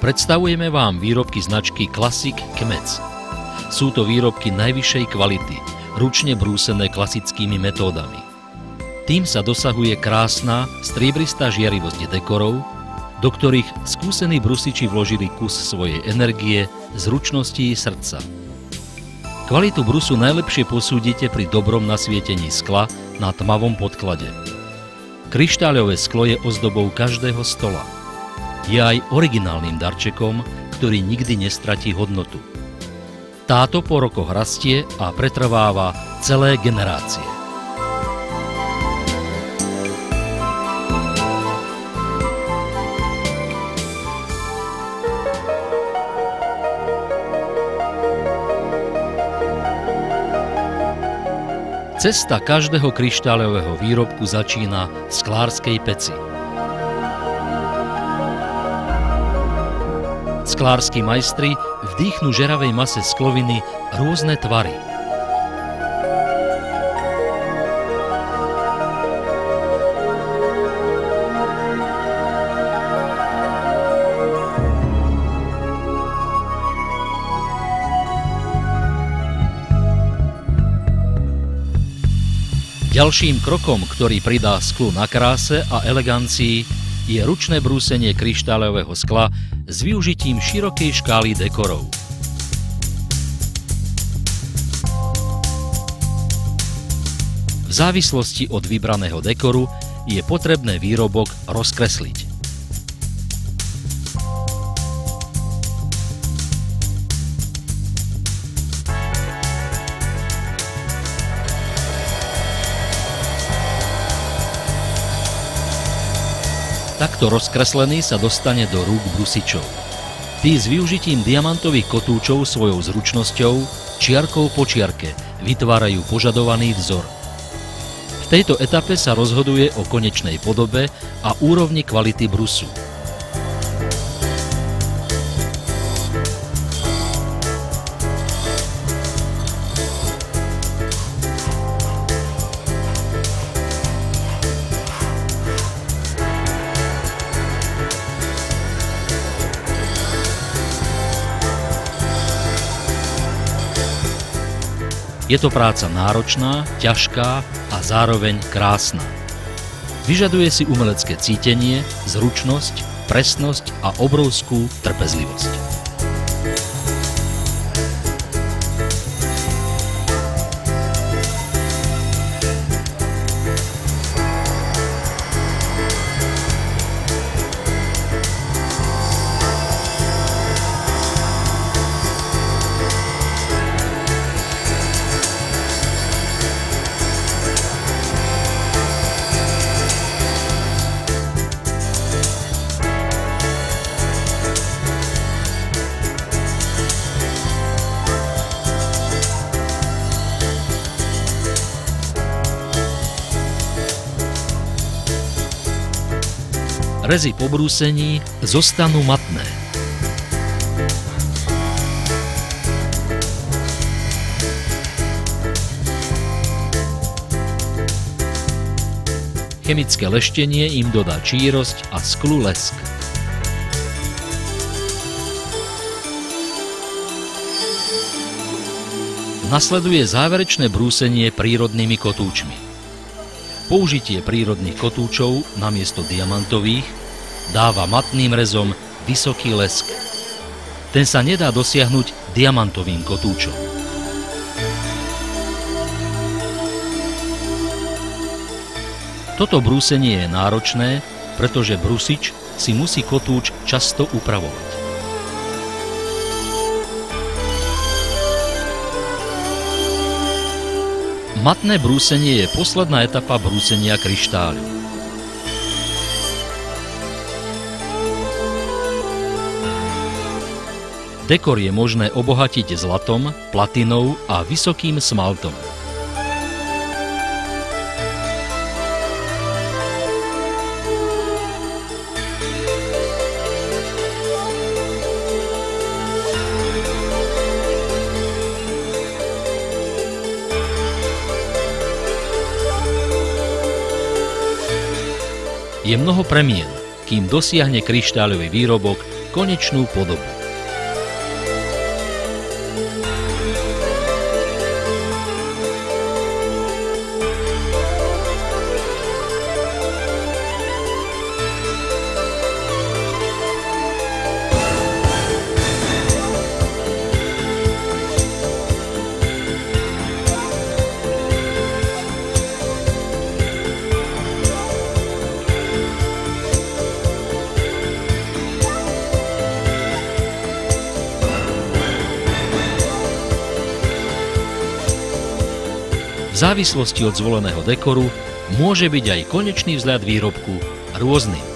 Predstavujeme vám výrobky značky Classic Kmec. Sú to výrobky najvyššej kvality, ručne brúsené klasickými metódami. Tým sa dosahuje krásna, striebristá žiarivosť dekorov, do ktorých skúsení brusiči vložili kus svojej energie, zručnosti i srdca. Kvalitu brusu najlepšie posúdite pri dobrom nasvietení skla na tmavom podklade. Kryštáľové sklo je ozdobou každého stola. Je aj originálnym darčekom, ktorý nikdy nestratí hodnotu. Táto po rokoch rastie a pretrváva celé generácie. Cesta každého kryštáľového výrobku začína v sklárskej peci. Sklárski majstri vdýchnú žeravej mase skloviny rôzne tvary. Ďalším krokom, ktorý pridá sklu na kráse a elegancii, je ručné brúsenie kryštáľového skla s využitím širokej škály dekorov. V závislosti od vybraného dekoru je potrebné výrobok rozkresliť. Takto rozkreslený sa dostane do rúk brusičov. Tí s využitím diamantových kotúčov svojou zručnosťou, čiarkou po čiarke, vytvárajú požadovaný vzor. V tejto etape sa rozhoduje o konečnej podobe a úrovni kvality brusu. Je to práca náročná, ťažká a zároveň krásna. Vyžaduje si umelecké cítenie, zručnosť, presnosť a obrovskú trpezlivosť. Rezy po brúsení zostanú matné. Chemické leštenie im dodá čírosť a sklu lesk. Nasleduje záverečné brúsenie prírodnými kotúčmi. Použitie prírodných kotúčov namiesto diamantových dáva matným rezom vysoký lesk. Ten sa nedá dosiahnuť diamantovým kotúčom. Toto brúsenie je náročné, pretože brusič si musí kotúč často upravovať. Matné brúsenie je posledná etapa brúsenia kryštáľu. Dekor je možné obohatiť zlatom, platinou a vysokým smaltom. Je mnoho premien, kým dosiahne kryštáľový výrobok konečnú podobu. V závislosti od zvoleného dekoru môže byť aj konečný vzhľad výrobku rôzny.